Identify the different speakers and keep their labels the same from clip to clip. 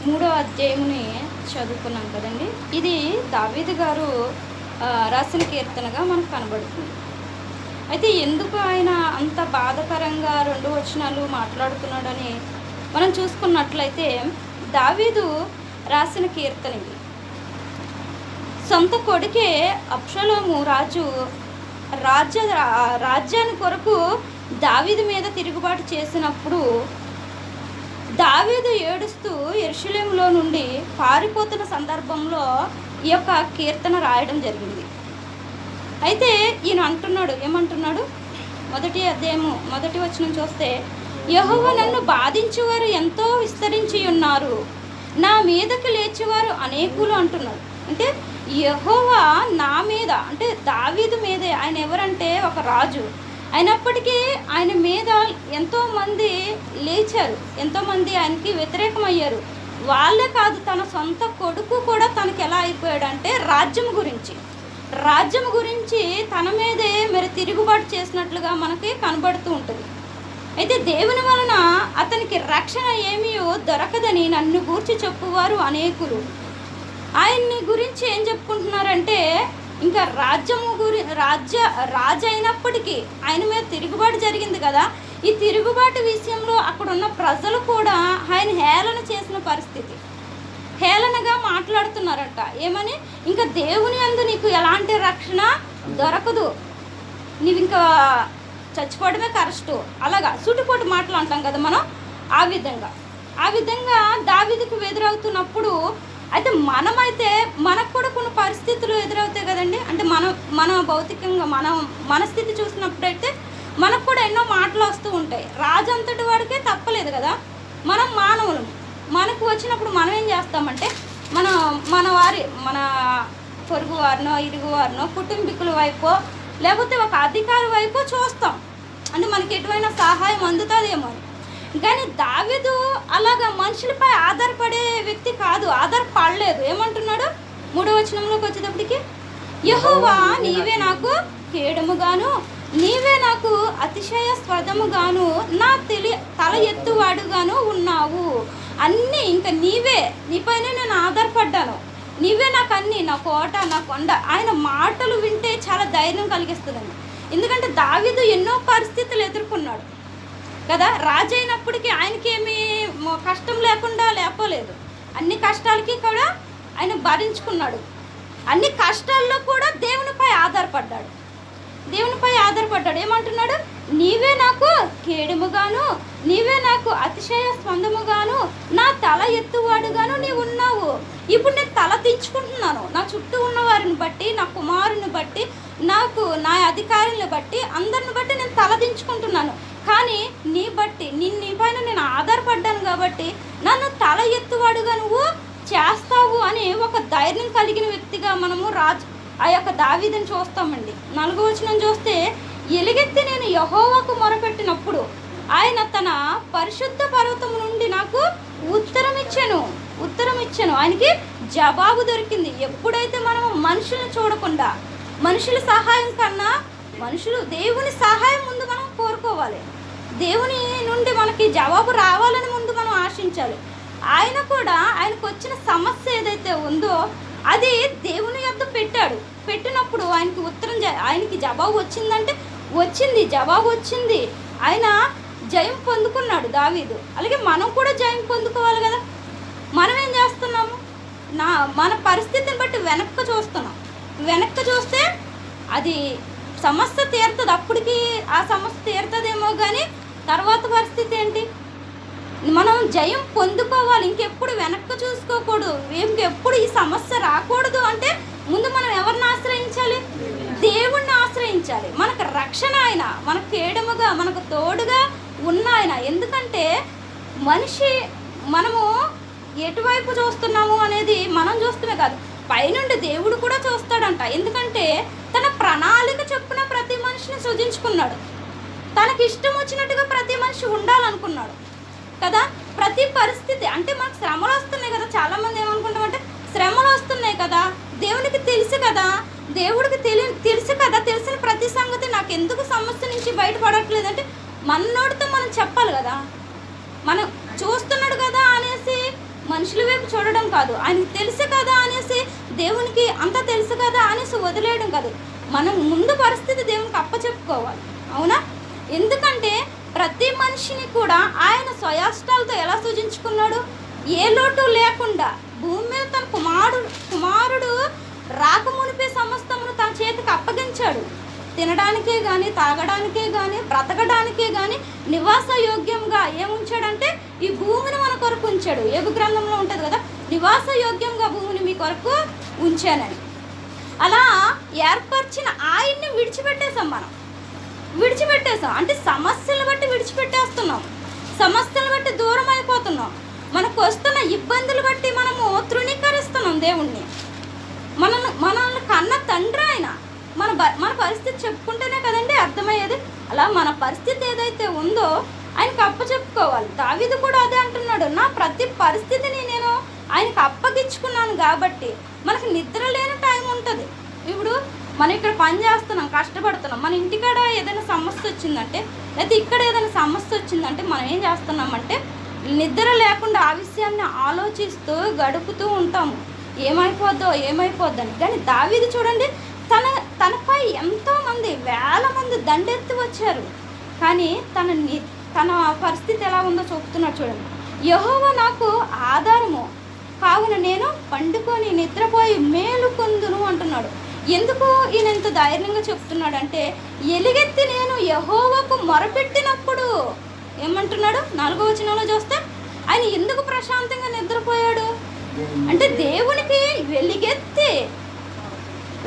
Speaker 1: 3వ అధ్యాయముని చదువుకున్నాం కదండి. ఇది దావీదు గారు రాసిన కీర్తనగా మనకు కనబడుతుంది. అయితే ఎందుకు ఆయన అంత బాధకరంగా 2 వచనాలు మాట్లాడుతున్నాడని మనం చూసుకున్నట్లయితే, దావీదు రాసిన కీర్తన ఇది. సొంత కొడుకే అబ్షలోము రాజ్యాన్ని కొరకు దావీదు మీద తిరుగుబాటు చేసినప్పుడు దావీదు ఏడుస్తూ యెరూషలేములో నుండి పారిపోతున్న సందర్భంలో ఈ యొక్క కీర్తన రాయడం జరిగింది. అయితే ఈయన అంటున్నాడు, ఏమంటున్నాడు? 1వ అధ్యాయము 1వ వచనం చూస్తే, యెహోవా నన్ను బాధించేవారు ఎంతో విస్తరించి ఉన్నారు, నా మీదకి లేచేవారు అనేకులు అంటున్నాడు. అంటే యెహోవా నా మీద, అంటే దావీదు మీదే. ఆయన ఎవరంటే ఒక రాజు అయినప్పటికీ ఆయన మీద ఎంతోమంది లేచారు, ఎంతోమంది ఆయనకి వ్యతిరేకమయ్యారు. వాళ్ళే కాదు, తన సొంత కొడుకు కూడా తనకి ఎలా అయిపోయాడంటే రాజ్యం గురించి తన మీదే మరి తిరుగుబాటు చేసినట్లుగా మనకి కనబడుతూ ఉంటుంది. అయితే దేవుని వలన అతనికి రక్షణ ఏమీ దొరకదని నన్ను గూర్చి చెప్పువారు అనేకులు. ఆయన్ని గురించి ఏం చెప్పుకుంటున్నారంటే, ఇంకా రాజు అయినప్పటికీ ఆయన మీద తిరుగుబాటు జరిగింది కదా, ఈ తిరుగుబాటు విషయంలో అక్కడ ఉన్న ప్రజలు కూడా ఆయన హేళన చేసిన పరిస్థితి, హేళనగా మాట్లాడుతున్నారంట. ఏమని? ఇంకా దేవుని యందు నీకు ఎలాంటి రక్షణ దొరకదు, నీవు ఇంకా చచ్చిపోవడమే కరెక్ట్, అలాగా సూటిపోటు మాటలు అంటాం కదా మనం. ఆ విధంగా దావీదుకు ఎదురవుతున్నప్పుడు, అయితే మనమైతే మనకు కూడా కొన్ని పరిస్థితులు ఎదురవుతాయి కదండి. అంటే మన భౌతికంగా మన స్థితి చూసినప్పుడైతే మనకు కూడా ఎన్నో మాటలు వస్తూ ఉంటాయి. రాజు అంతటి వాడికే తప్పలేదు కదా, మనం మానవులు. మనకు వచ్చినప్పుడు మనం ఏం చేస్తామంటే, మన పొరుగు వారినో, ఇరుగు వారినో, కుటుంబీకుల వైపో, లేకపోతే ఒక అధికారి వైపో చూస్తాం, అంటే మనకి ఎటువైనా సహాయం అందుతుందేమో. కానీ దావీదు అలాగా మనుషులపై ఆధారపడే వ్యక్తి కాదు, ఆధారపడలేదు. ఏమంటున్నాడు 3వ వచనంలోకి వచ్చేటప్పటికి, యెహోవా నీవే నాకు కేడముగాను, నీవే నాకు అతిశయాస్పదముగాను, నా తల ఎత్తువాడుగాను ఉన్నావు. అన్నీ ఇంకా నీపైనే నేను ఆధారపడ్డాను, నీవే నాకు అన్నీ, నా కోట, నా కొండ. ఆయన మాటలు వింటే చాలా ధైర్యం కలిగిస్తుందండి. ఎందుకంటే దావీదు ఎన్నో పరిస్థితులు ఎదుర్కొన్నాడు కదా. రాజు అయినప్పటికీ ఆయనకేమీ కష్టం లేకుండా లేకపోలేదు. అన్ని కష్టాలకి కూడా ఆయన భరించుకున్నాడు. అన్ని కష్టాల్లో కూడా దేవునిపై ఆధారపడ్డాడు. ఏమంటున్నాడు? నీవే నాకు కేడుముగాను, నీవే నాకు అతిశయ స్పందముగాను, నా తల ఎత్తువాడుగాను నీవు ఉన్నావు. ఇప్పుడు నేను తల దించుకుంటున్నాను, నా చుట్టూ ఉన్న వారిని బట్టి, నా కుమారుని బట్టి, నా అధికారులను బట్టి, అందరిని బట్టి నేను తల దించుకుంటున్నాను. కానీ నీ పైన నేను ఆధారపడ్డాను కాబట్టి నన్ను తల ఎత్తువాడుగా నువ్వు చేస్తావు అని ఒక ధైర్యం కలిగిన వ్యక్తిగా మనము ఆ యొక్క దావీదుని చూస్తామండి. 4వ వచనం చూస్తే, ఎలుగెత్తి నేను యెహోవాకు మొరపెట్టినప్పుడు ఆయన తన పరిశుద్ధ పర్వతం నుండి నాకు ఉత్తరం ఇచ్చాను. ఆయనకి జవాబు దొరికింది. ఎప్పుడైతే మనము మనుషులను చూడకుండా, మనుషుల సహాయం కన్నా దేవుని సహాయం ముందు మనం కోరుకోవాలి. దేవుని నుండి మనకి జవాబు రావాలని ముందు మనం ఆశించాలి. ఆయనకు వచ్చిన సమస్య ఏదైతే ఉందో అది దేవుని యొద్ద పెట్టినప్పుడు ఆయనకి జవాబు వచ్చిందంటే జవాబు వచ్చింది. ఆయన జయం పొందుకున్నాడు దావీదు. అలాగే మనం కూడా జయం పొందుకోవాలి కదా. మనం ఏం చేస్తున్నాము? మన పరిస్థితిని బట్టి వెనక్కి చూస్తే అది సమస్య తీరుతుంది. అప్పటికి ఆ సమస్య తీరుతుందేమో, కానీ తర్వాత పరిస్థితి ఏంటి? మనం జయం పొందుకోవాలి. ఇంకెప్పుడు వెనక్కి చూసుకోకూడదు. ఇంకెప్పుడు ఈ సమస్య రాకూడదు అంటే ముందు మనం ఎవరిని ఆశ్రయించాలి? దేవుణ్ణి ఆశ్రయించాలి. మనకు రక్షణ ఆయన, మనకు కేడముగా, మనకు తోడుగా ఉన్న ఆయన. ఎందుకంటే మనము ఎటువైపు చూస్తున్నాము అనేది మనం చూస్తూనే కాదు, పైనుండి దేవుడు కూడా చూస్తాడంట. ఎందుకంటే తన ప్రణాళిక చొప్పున ప్రతి మనిషిని సృజించుకున్నాడు. తనకి ఇష్టం వచ్చినట్టుగా ప్రతి మనిషి ఉండాలనుకున్నాడు కదా. ప్రతి పరిస్థితి, అంటే మనకు శ్రమలు వస్తున్నాయి కదా. చాలామంది ఏమనుకుంటామంటే, శ్రమలు వస్తున్నాయి కదా, దేవునికి తెలుసు కదా, దేవుడికి తెలుసు కదా, తెలిసిన ప్రతి సంగతి నాకు ఎందుకు సమస్య నుంచి బయటపడట్లేదంటే మన నోటితో మనం చెప్పాలి కదా. మనం చూస్తున్నాడు కదా అనేసి మనుషుల వైపు చూడడం కాదు, ఆయనకి తెలుసు కదా అనేసి దేవునికి అంతా తెలుసు కదా అనేసి వదిలేయడం కాదు. మనం ముందు పరిస్థితి దేవునికి అప్పచెప్పుకోవాలి. అవునా? ఎందుకంటే ప్రతి మనిషిని కూడా ఆయన స్వయాష్టాలతో ఎలా సూచించుకున్నాడు? ఏ లోటు లేకుండా భూమి మీద తన కుమారుడు రాకమునిపే సమస్తమును తన చేతికి అప్పగించాడు. తినడానికే కానీ, తాగడానికే కానీ, బ్రతకడానికే కానీ నివాస యోగ్యంగా ఏముంచాడంటే ఈ భూమిని మన కొరకు ఉంచాడు. యోబు గ్రంథంలో ఉంటుంది కదా, నివాస యోగ్యంగా భూమిని మీ కొరకు ఉంచానని. అలా ఏర్పరిచిన ఆయన్ని విడిచిపెట్టేసాం. విడిచిపెట్టేసాం అంటే సమస్యలు బట్టి విడిచిపెట్టేస్తున్నాం, సమస్యలు బట్టి దూరం అయిపోతున్నాం. మనకు వస్తున్న ఇబ్బందులు బట్టి మనము తృణీకరిస్తున్నాం దేవుణ్ణి. మనల్ని కన్న తండ్రి ఆయన. మన పరిస్థితి చెప్పుకుంటేనే కదండి అర్థమయ్యేది. అలా మన పరిస్థితి ఏదైతే ఉందో ఆయనకు అప్పచెప్పుకోవాలి. దావీదు కూడా అదే అంటున్నాడు, నా ప్రతి పరిస్థితిని నేను ఆయనకు అప్పగించుకున్నాను కాబట్టి. మనకు నిద్ర లేని టైం ఉంటుంది. ఇప్పుడు మనం ఇక్కడ పని చేస్తున్నాం, కష్టపడుతున్నాం, మన ఇంటికాడ ఏదైనా సమస్య వచ్చిందంటే, లేకపోతే ఇక్కడ ఏదైనా సమస్య వచ్చిందంటే మనం ఏం చేస్తున్నామంటే నిద్ర లేకుండా ఆ విషయాన్ని ఆలోచిస్తూ గడుపుతూ ఉంటాము, ఏమైపోద్దని. కానీ దావీదు చూడండి, తనపై ఎంతోమంది వేల మంది దండెత్తి వచ్చారు, కానీ తన పరిస్థితి ఎలా ఉందో చెప్తున్నాడు చూడండి. యెహోవా నాకు ఆధారము కావున నేను పండుకొని నిద్రపోయి మేలుకొందును అంటున్నాడు. ఎందుకు ఈయన ఎంత ధైర్యంగా చెప్తున్నాడంటే, ఎలుగెత్తి నేను యెహోవాకు మొరపెట్టినప్పుడు ఏమంటున్నాడు? 4వ వచనంలో చూస్తే ఆయన ఎందుకు ప్రశాంతంగా నిద్రపోయాడు అంటే దేవునికి వెలిగెత్తి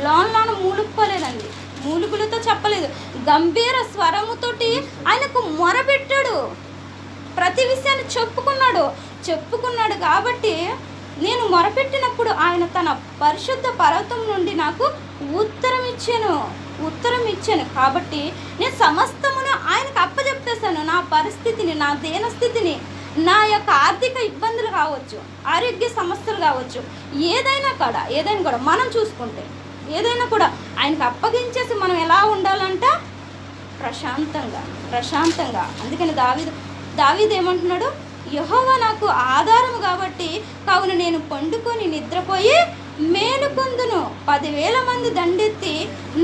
Speaker 1: లోన మూలుక్కోలేదండి, మూలుగులతో చెప్పలేదు, గంభీర స్వరముతోటి ఆయనకు మొరపెట్టాడు. ప్రతి విషయాన్ని చెప్పుకున్నాడు కాబట్టి నేను మొరపెట్టినప్పుడు ఆయన తన పరిశుద్ధ పర్వతం నుండి నాకు ఉత్తరం ఇచ్చాను. కాబట్టి నేను సమస్తమును ఆయనకు అప్పచెప్పేశాను. నా పరిస్థితిని, నా దీనస్థితిని, నా యొక్క ఆర్థిక ఇబ్బందులు కావచ్చు, ఆరోగ్య సమస్యలు కావచ్చు, ఏదైనా కూడా మనం చూసుకుంటే ఏదైనా కూడా ఆయనకు అప్పగించేసి మనం ఎలా ఉండాలంట? ప్రశాంతంగా. అందుకని దావీదు ఏమంటున్నాడు? యెహోవా నాకు ఆధారము కాబట్టి కావున నేను పండుకొని నిద్రపోయి మేలుకొందును. 10,000 మంది దండెత్తి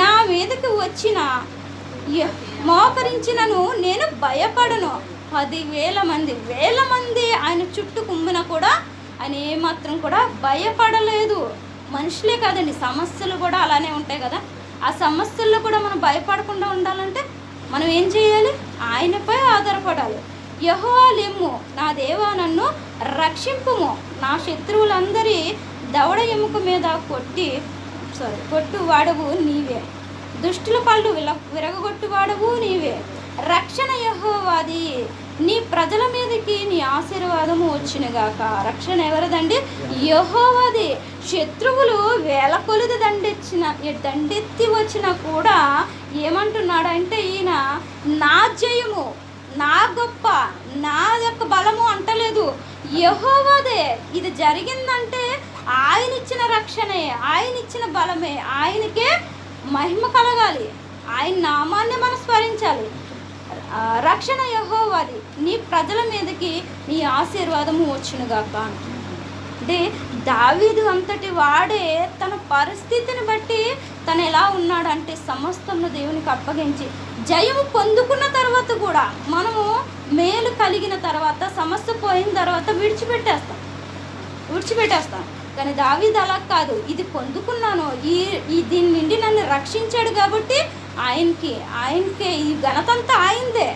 Speaker 1: నా మీదకి వచ్చిన మోకరించినను నేను భయపడను. 10,000 మంది ఆయన చుట్టూ కుమ్మినా కూడా ఆయన ఏమాత్రం కూడా భయపడలేదు. మనుషులే కాదండి, సమస్యలు కూడా అలానే ఉంటాయి కదా. ఆ సమస్యల్లో కూడా మనం భయపడకుండా ఉండాలంటే మనం ఏం చేయాలి? ఆయనపై ఆధారపడాలి. యెహోవా లెమ్ము, నా దేవా నన్ను రక్షింపుము. నా శత్రువులందరి దవడ ఎముక మీద కొట్టువాడవు నీవే, దుష్టుల పళ్ళు విరగొట్టువాడవు నీవే. రక్షణ యెహోవాది, నీ ప్రజల మీదకి నీ ఆశీర్వాదము వచ్చినగాక. రక్షణ ఎవరిదండి? యెహోవాది. శత్రువులు వేల కొలది దండెత్తి వచ్చినా కూడా ఏమంటున్నాడంటే ఈయన నా జయము, నా గొప్ప, నా యొక్క బలము అంటలేదు, యెహోవాదే. ఇది జరిగిందంటే ఆయన ఇచ్చిన రక్షణే, ఆయన ఇచ్చిన బలమే, ఆయనకే మహిమ కలగాలి, ఆయన నామాన్ని మనం స్మరించాలి. రక్షణ యెహోవాది, నీ ప్రజల మీదకి నీ ఆశీర్వాదము వచ్చునుగాక. అంటే దావీదు అంతటి వాడే తన పరిస్థితిని బట్టి తను ఎలా ఉన్నాడంటే సమస్తము దేవునికి అప్పగించి జయము పొందుకున్న తర్వాత కూడా మనము మేలు కలిగిన తర్వాత, సమస్య పోయిన తర్వాత విడిచిపెట్టేస్తాం. కానీ దావీదు అలా కాదు, ఇది పొందుకున్నాను, దీని నుండి నన్ను రక్షించాడు కాబట్టి ఆయనకే ఈ ఘనతంతా ఆయనదే,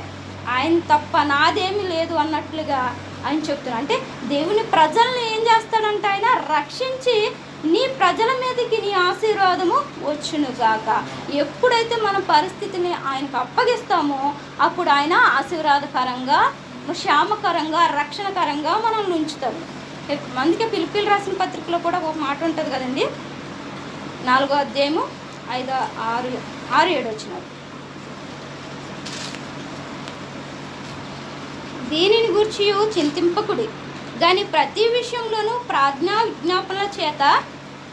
Speaker 1: ఆయన తప్ప నాదేమీ లేదు అన్నట్లుగా ఆయన చెప్తున్నాడు. అంటే దేవుని ప్రజల్ని ఏం చేస్తాడంటే ఆయన రక్షించి నీ ప్రజల మీదకి నీ ఆశీర్వాదము వచ్చునుగాక. ఎప్పుడైతే మన పరిస్థితిని ఆయనకు అప్పగిస్తామో అప్పుడు ఆయన ఆశీర్వాదకరంగా, క్షేమకరంగా, రక్షణకరంగా మనల్ని ఉంచుతాడు. అందుకే ఫిలిప్పీలు రాసిన పత్రికలో కూడా ఒక మాట ఉంటుంది కదండి, 4వ అధ్యాయము 5, 6, 7 వచ్చినారు. దీనిని గూర్చి చింతింపకుడి, కానీ ప్రతి విషయంలోనూ ప్రార్థనా విజ్ఞాపనల చేత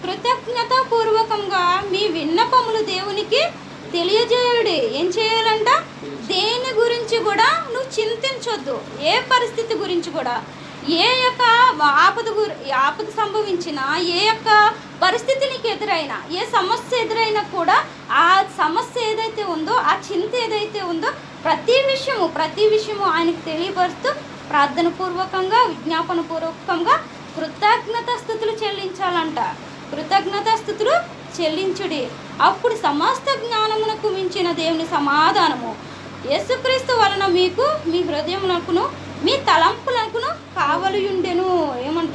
Speaker 1: కృతజ్ఞతాపూర్వకంగా మీ విన్నపములు దేవునికి తెలియజేయుడి. ఏం చేయాలంట? దేని గురించి కూడా నువ్వు చింతించొద్దు, ఏ పరిస్థితి గురించి కూడా. ఏ యొక్క ఆపద సంభవించినా, ఏ యొక్క పరిస్థితి నీకు ఎదురైనా, ఏ సమస్య ఎదురైనా కూడా ఆ సమస్య ఏదైతే ఉందో, ఆ చింత ఏదైతే ఉందో ప్రతి విషయము ఆయనకు తెలియపరుస్తూ ప్రార్థన పూర్వకంగా, విజ్ఞాపన పూర్వకంగా కృతజ్ఞతాస్తుతులు చెల్లించాలంట. కృతజ్ఞతాస్తుతులు చెల్లించుడి, అప్పుడు సమస్త జ్ఞానమునకు మించిన దేవుని సమాధానము యేసుక్రీస్తు వలన మీకు మీ హృదయమునకును మీ తలంపులకును కావలియుండెను.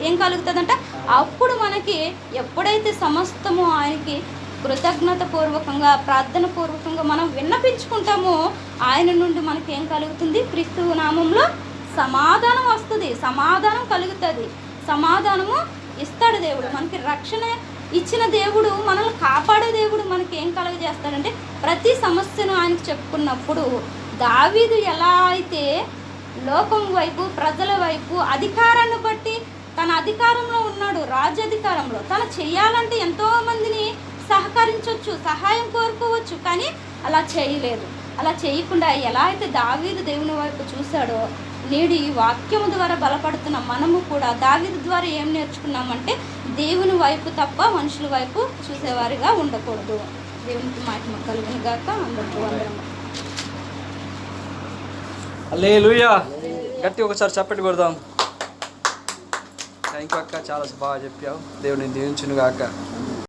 Speaker 1: ఏం కలుగుతుందంట? అప్పుడు మనకి ఎప్పుడైతే సమస్తము ఆయనకి కృతజ్ఞత పూర్వకంగా, ప్రార్థన పూర్వకంగా మనం విన్నపించుకుంటామో ఆయన నుండి మనకి ఏం కలుగుతుంది? క్రీస్తు నామంలో సమాధానం వస్తుంది, సమాధానం కలుగుతుంది, సమాధానము ఇస్తాడు దేవుడు. మనకి రక్షణ ఇచ్చిన దేవుడు, మనల్ని కాపాడే దేవుడు మనకి ఏం కలుగజేస్తాడంటే ప్రతి సమస్యను ఆయనకు చెప్పుకున్నప్పుడు దావీదు ఎలా అయితే లోకం వైపు, ప్రజల వైపు అధికారాన్ని బట్టి తన అధికారంలో ఉన్నాడు, రాజ్యాధికారంలో తను చేయాలంటే ఎంతోమందిని సహకరించవచ్చు, సహాయం కోరుకోవచ్చు, కానీ అలా చేయలేదు. అలా చేయకుండా ఎలా అయితే దావీదు దేవుని వైపు చూశాడో, నేడు ఈ వాక్యము ద్వారా బలపడుతున్న మనము కూడా దావీదు ద్వారా ఏం నేర్చుకున్నామంటే దేవుని వైపు తప్ప మనుషుల వైపు చూసేవారిగా ఉండకూడదు. దేవునికి మహిమ కలుగును గాక. అందరికీ వందనములు.
Speaker 2: హల్లెలూయా. గట్టి ఒకసారి చప్పటి కొడదాం. థ్యాంక్ యూ అక్క, చాలా బాగా చెప్పావు. దేవుని దీవించును గాక.